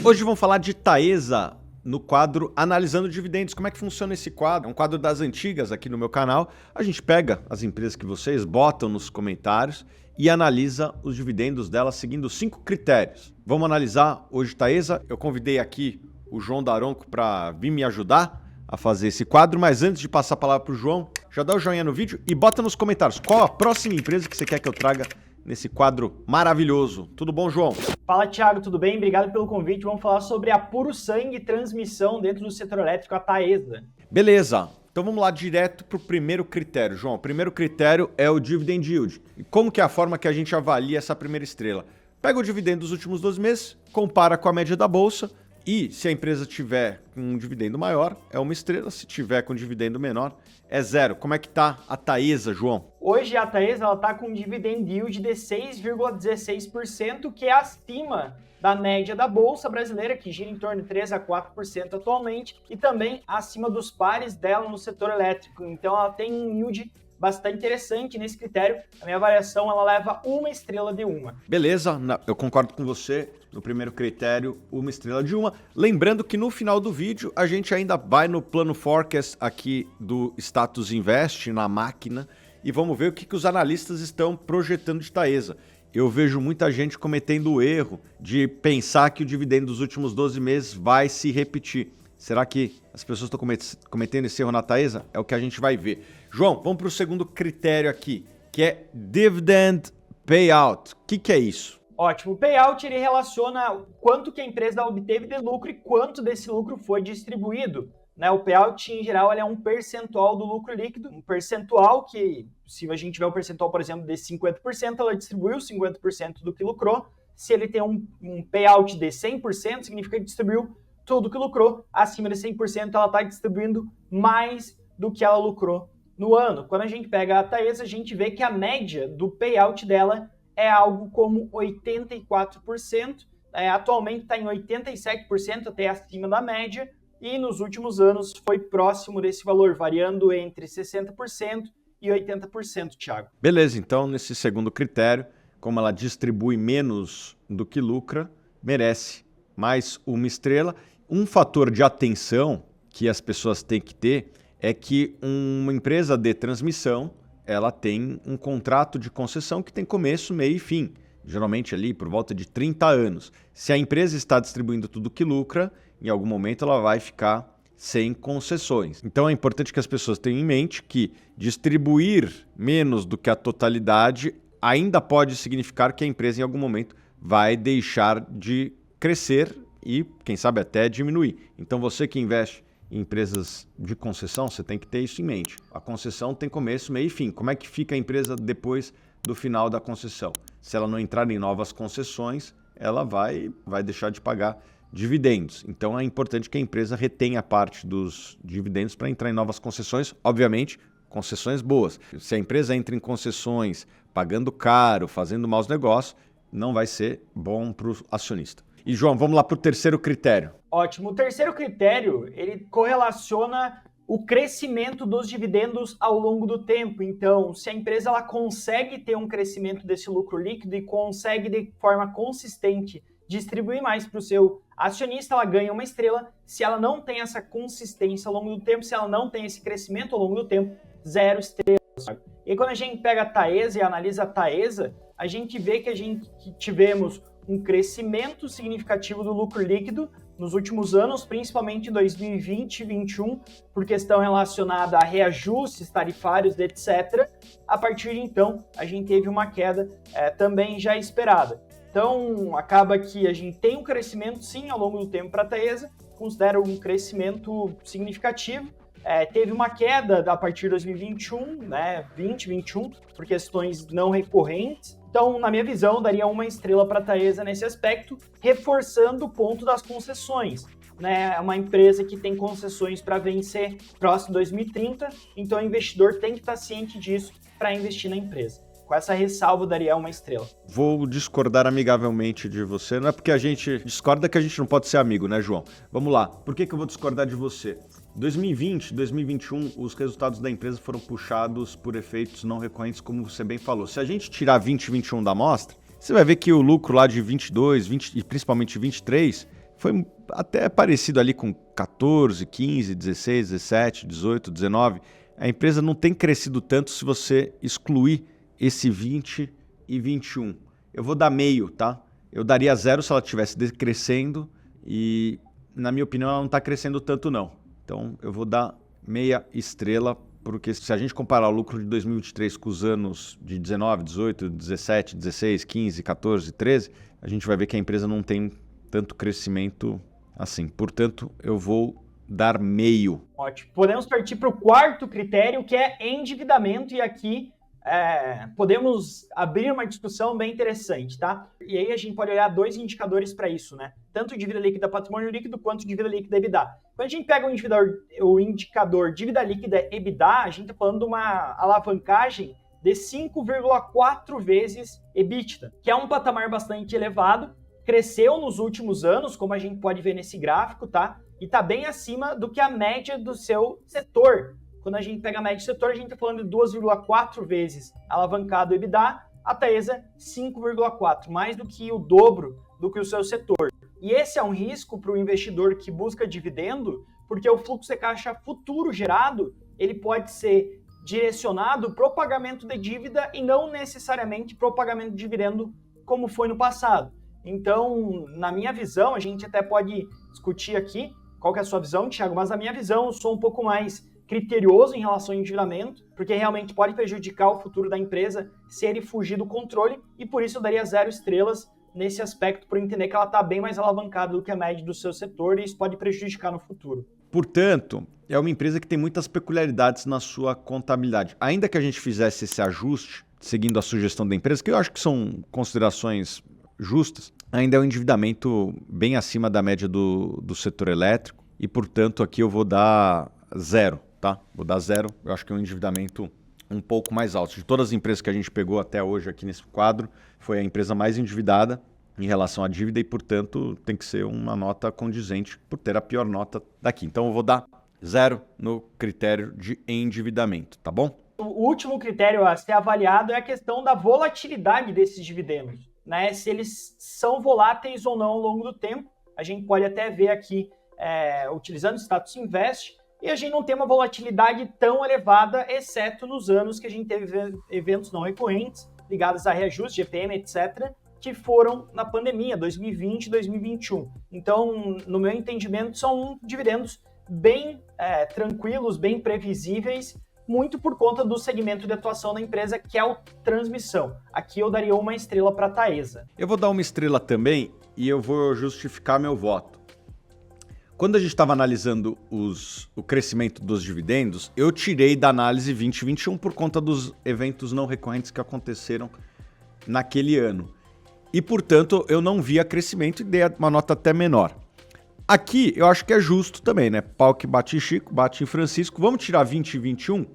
Hoje vamos falar de Taesa no quadro Analisando Dividendos. Como é que funciona esse quadro? É um quadro das antigas aqui no meu canal. A gente pega as empresas que vocês botam nos comentários e analisa os dividendos delas seguindo 5 critérios. Vamos analisar hoje Taesa. Eu convidei aqui o João Daronco para vir me ajudar a fazer esse quadro, mas antes de passar a palavra para o João, já dá o joinha no vídeo e bota nos comentários qual a próxima empresa que você quer que eu traga nesse quadro maravilhoso. Tudo bom, João? Fala, Thiago, tudo bem? Obrigado pelo convite. Vamos falar sobre a Puro Sangue Transmissão dentro do setor elétrico, a Taesa. Beleza. Então vamos lá direto para o primeiro critério, João. O primeiro critério é o Dividend Yield. E como que é a forma que a gente avalia essa primeira estrela? Pega o dividendo dos últimos 12 meses, compara com a média da bolsa e se a empresa tiver um dividendo maior, é 1 estrela. Se tiver com dividendo menor, é 0. Como é que tá a Taesa, João? Hoje a Taesa está com um dividend yield de 6,16%, que é acima da média da Bolsa Brasileira, que gira em torno de 3 a 4% atualmente, e também acima dos pares dela no setor elétrico. Então ela tem um yield bastante interessante nesse critério. A minha avaliação, ela leva 1 estrela de 1. Beleza, eu concordo com você. No primeiro critério, 1 estrela de 1. Lembrando que no final do vídeo, a gente ainda vai no plano forecast aqui do Status Invest, na máquina, e vamos ver o que os analistas estão projetando de Taesa. Eu vejo muita gente cometendo o erro de pensar que o dividendo dos últimos 12 meses vai se repetir. Será que as pessoas estão cometendo esse erro na Taesa? É o que a gente vai ver. João, vamos para o segundo critério aqui, que é Dividend Payout. O que é isso? Ótimo. O payout ele relaciona quanto que a empresa obteve de lucro e quanto desse lucro foi distribuído. O payout, em geral, ele é um percentual do lucro líquido, um percentual que, se a gente tiver um percentual, por exemplo, de 50%, ela distribuiu 50% do que lucrou. Se ele tem um payout de 100%, significa que distribuiu tudo que lucrou. Acima de 100%, ela está distribuindo mais do que ela lucrou no ano. Quando a gente pega a Taesa, a gente vê que a média do payout dela é algo como 84%. Atualmente está em 87%, até acima da média. E nos últimos anos foi próximo desse valor, variando entre 60% e 80%, Thiago. Beleza, então nesse segundo critério, como ela distribui menos do que lucra, merece mais 1 estrela. Um fator de atenção que as pessoas têm que ter é que uma empresa de transmissão, ela tem um contrato de concessão que tem começo, meio e fim. Geralmente ali por volta de 30 anos. Se a empresa está distribuindo tudo que lucra, em algum momento ela vai ficar sem concessões. Então é importante que as pessoas tenham em mente que distribuir menos do que a totalidade ainda pode significar que a empresa em algum momento vai deixar de crescer e, quem sabe, até diminuir. Então você que investe em empresas de concessão, você tem que ter isso em mente. A concessão tem começo, meio e fim. Como é que fica a empresa depois do final da concessão? Se ela não entrar em novas concessões, ela vai deixar de pagar dividendos. Então é importante que a empresa retenha parte dos dividendos para entrar em novas concessões, obviamente, concessões boas. Se a empresa entra em concessões pagando caro, fazendo maus negócios, não vai ser bom para o acionista. E João, vamos lá para o terceiro critério. Ótimo. O terceiro critério, ele correlaciona o crescimento dos dividendos ao longo do tempo. Então, se a empresa ela consegue ter um crescimento desse lucro líquido e consegue de forma consistente distribuir mais para o seu acionista, ela ganha 1 estrela. Se ela não tem essa consistência ao longo do tempo, se ela não tem esse crescimento ao longo do tempo, 0 estrelas. E quando a gente pega a Taesa e analisa a Taesa, a gente vê que tivemos um crescimento significativo do lucro líquido nos últimos anos, principalmente em 2020 e 2021, por questão relacionada a reajustes tarifários, etc. A partir de então, a gente teve uma queda também já esperada. Então, acaba que a gente tem um crescimento, sim, ao longo do tempo para a Taesa, considero um crescimento significativo. Teve uma queda a partir de 2021, 2021, por questões não recorrentes. Então, na minha visão, daria 1 estrela para a Taesa nesse aspecto, reforçando o ponto das concessões. É uma empresa que tem concessões para vencer próximo de 2030, então o investidor tem que estar ciente disso para investir na empresa. Com essa ressalva, eu daria 1 estrela. Vou discordar amigavelmente de você. Não é porque a gente discorda que a gente não pode ser amigo, né, João? Vamos lá. Por que eu vou discordar de você? 2020, 2021, os resultados da empresa foram puxados por efeitos não recorrentes, como você bem falou. Se a gente tirar 2021 da amostra, você vai ver que o lucro lá de 22, 20 e principalmente 23 foi até parecido ali com 14, 15, 16, 17, 18, 19. A empresa não tem crescido tanto se você excluir esse 20 e 21. Eu vou dar meio, tá? Eu daria 0 se ela estivesse decrescendo e, na minha opinião, ela não está crescendo tanto não. Então, eu vou dar meia estrela, porque se a gente comparar o lucro de 2023 com os anos de 19, 18, 17, 16, 15, 14, 13, a gente vai ver que a empresa não tem tanto crescimento assim. Portanto, eu vou dar meio. Ótimo. Podemos partir para o quarto critério, que é endividamento, e aqui podemos abrir uma discussão bem interessante, tá? E aí a gente pode olhar 2 indicadores para isso, né? Tanto dívida líquida patrimônio líquido, quanto dívida líquida EBITDA. Quando a gente pega o indicador dívida líquida EBITDA, a gente está falando de uma alavancagem de 5,4 vezes EBITDA, que é um patamar bastante elevado, cresceu nos últimos anos, como a gente pode ver nesse gráfico, tá? E está bem acima do que a média do seu setor. Quando a gente pega a média do setor, a gente está falando de 2,4 vezes alavancado o EBITDA, a Taesa 5,4, mais do que o dobro do que o seu setor. E esse é um risco para o investidor que busca dividendo, porque o fluxo de caixa futuro gerado, ele pode ser direcionado para o pagamento de dívida e não necessariamente para o pagamento de dividendo, como foi no passado. Então, na minha visão, a gente até pode discutir aqui qual que é a sua visão, Thiago, mas na minha visão eu sou um pouco mais criterioso em relação ao endividamento, porque realmente pode prejudicar o futuro da empresa se ele fugir do controle, e por isso eu daria 0 estrelas nesse aspecto, por entender que ela está bem mais alavancada do que a média do seu setor, e isso pode prejudicar no futuro. Portanto, é uma empresa que tem muitas peculiaridades na sua contabilidade. Ainda que a gente fizesse esse ajuste, seguindo a sugestão da empresa, que eu acho que são considerações justas, ainda é um endividamento bem acima da média do setor elétrico, e portanto aqui eu vou dar 0. Tá? Vou dar 0, eu acho que é um endividamento um pouco mais alto. De todas as empresas que a gente pegou até hoje aqui nesse quadro, foi a empresa mais endividada em relação à dívida e, portanto, tem que ser uma nota condizente por ter a pior nota daqui. Então, eu vou dar 0 no critério de endividamento, tá bom? O último critério a ser avaliado é a questão da volatilidade desses dividendos, né? Se eles são voláteis ou não ao longo do tempo. A gente pode até ver aqui, utilizando o Status Invest, e a gente não tem uma volatilidade tão elevada, exceto nos anos que a gente teve eventos não recorrentes, ligados a reajuste, GPM, etc., que foram na pandemia, 2020 e 2021. Então, no meu entendimento, são dividendos bem tranquilos, bem previsíveis, muito por conta do segmento de atuação da empresa, que é o transmissão. Aqui eu daria 1 estrela para a Taesa. Eu vou dar 1 estrela também e eu vou justificar meu voto. Quando a gente estava analisando o crescimento dos dividendos, eu tirei da análise 2021 por conta dos eventos não recorrentes que aconteceram naquele ano. E, portanto, eu não via crescimento e dei uma nota até menor. Aqui, eu acho que é justo também, né? Pau que bate em Chico, bate em Francisco. Vamos tirar 2021?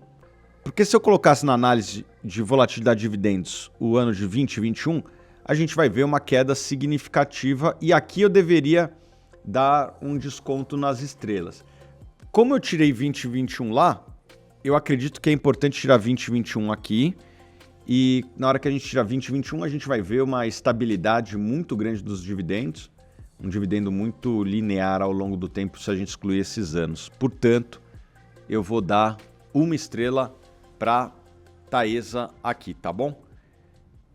Porque se eu colocasse na análise de volatilidade de dividendos o ano de 2021, a gente vai ver uma queda significativa e aqui eu deveria dar um desconto nas estrelas. Como eu tirei 2021 lá, eu acredito que é importante tirar 2021 aqui e na hora que a gente tirar 2021 a gente vai ver uma estabilidade muito grande dos dividendos, um dividendo muito linear ao longo do tempo se a gente excluir esses anos. Portanto, eu vou dar 1 estrela para Taesa aqui, tá bom?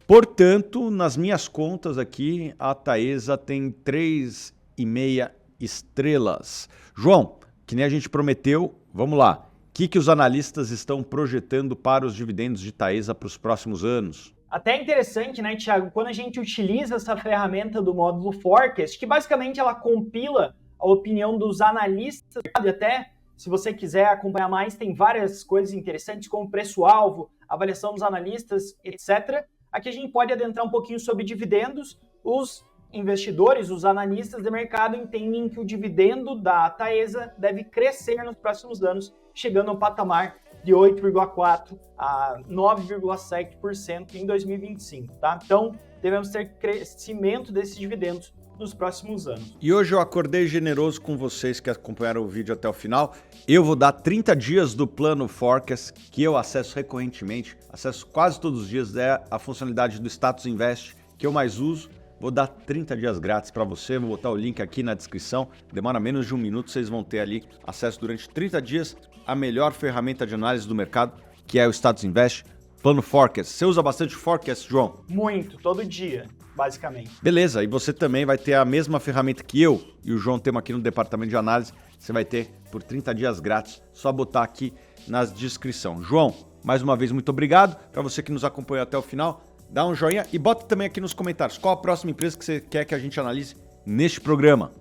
Portanto, nas minhas contas aqui, a Taesa tem 3,5 estrelas. João, que nem a gente prometeu, vamos lá. O que os analistas estão projetando para os dividendos de Taesa para os próximos anos? Até interessante, né, Thiago? Quando a gente utiliza essa ferramenta do módulo Forecast, que basicamente ela compila a opinião dos analistas, e até, se você quiser acompanhar mais, tem várias coisas interessantes, como preço-alvo, avaliação dos analistas, etc. Aqui a gente pode adentrar um pouquinho sobre dividendos. Os investidores, os analistas de mercado entendem que o dividendo da Taesa deve crescer nos próximos anos, chegando ao patamar de 8,4% a 9,7% em 2025, tá? Então, devemos ter crescimento desses dividendos nos próximos anos. E hoje eu acordei generoso com vocês que acompanharam o vídeo até o final. Eu vou dar 30 dias do plano Forecast, que eu acesso recorrentemente, acesso quase todos os dias, é a funcionalidade do Status Invest que eu mais uso. Vou dar 30 dias grátis para você, vou botar o link aqui na descrição. Demora menos de 1 minuto, vocês vão ter ali acesso durante 30 dias à melhor ferramenta de análise do mercado, que é o Status Invest, Plano Forecast. Você usa bastante Forecast, João? Muito, todo dia, basicamente. Beleza, e você também vai ter a mesma ferramenta que eu e o João temos aqui no departamento de análise. Você vai ter por 30 dias grátis, só botar aqui na descrição. João, mais uma vez, muito obrigado. Para você que nos acompanhou até o final, dá um joinha e bota também aqui nos comentários qual a próxima empresa que você quer que a gente analise neste programa.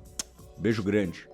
Beijo grande.